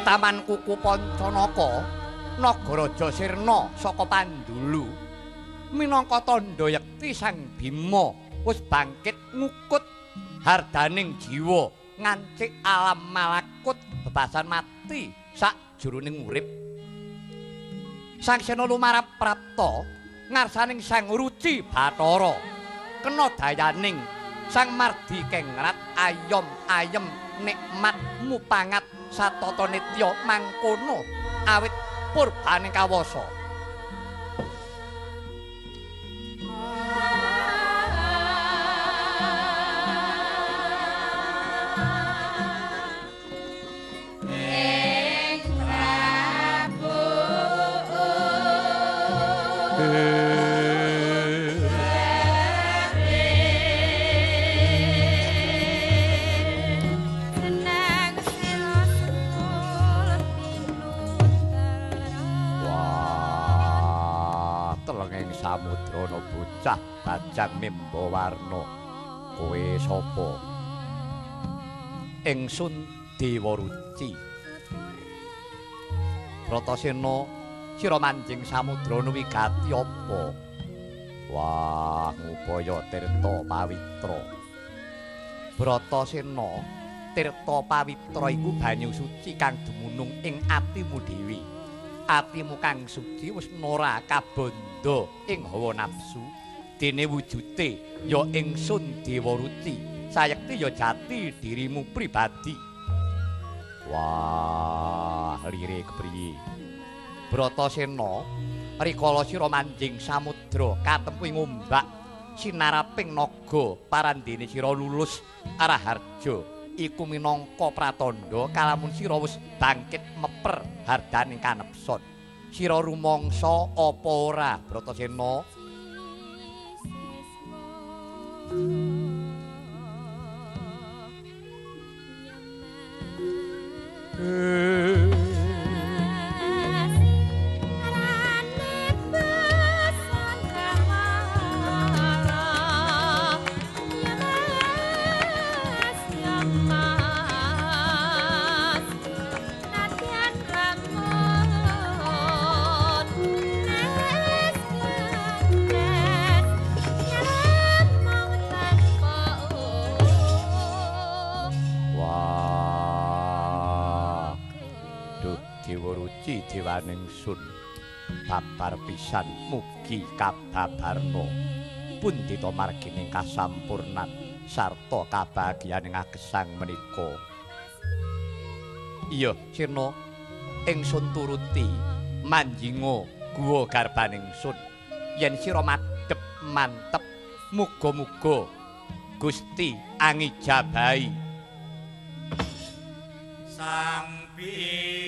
Taman Kuku Pancanaka Nagaraja Sirna saka Pandulu minangka tandha yekti Sang Bima wis bangkit ngukut hardaning jiwa ngancik alam malakut bebasan mati sakjroning urip. Sang Sena lumarap prapta ngarsaning Sang Ruci Bathara kena dayaning Sang Mardi Kengrat ayom ayem nikmat mupangat satata nitya mangkono awit purbaning kawasa. Samudrana bocah bajang mimba warna kowe sapa? Ingsun Dewa Ruci. Bratasena sira manjing Samudrana wigati apa? Wah, ngupaya tirta pawitra. Bratasena, tirta pawitra iku banyu suci kang dumunung ing atimu dhewe. Atimu kang suci wis nora kabanda ing hawa nafsu dene wujute ya ingsun Dewa Ruci sayekti ya jati dirimu pribadi. Wah, lire kepriye Bratasena rikala sira manjing samudra katempuing ombak sinaraping naga parandene sira lulus arah harja iku minangka pratandha kalamun sira wis bangkit meper hardaning kanepson. Sira rumangsa apa ora Bratasena? jiwaning sun babar pisan mugi kababarna pundhita margining kasampurnan sarta kabagyaning agesang menika. Iya, Sirna, ingsun turuti manjinga guwa garbaning sun. Yen sira madhep mantep, muga-muga Gusti angijabahi. Sang Bi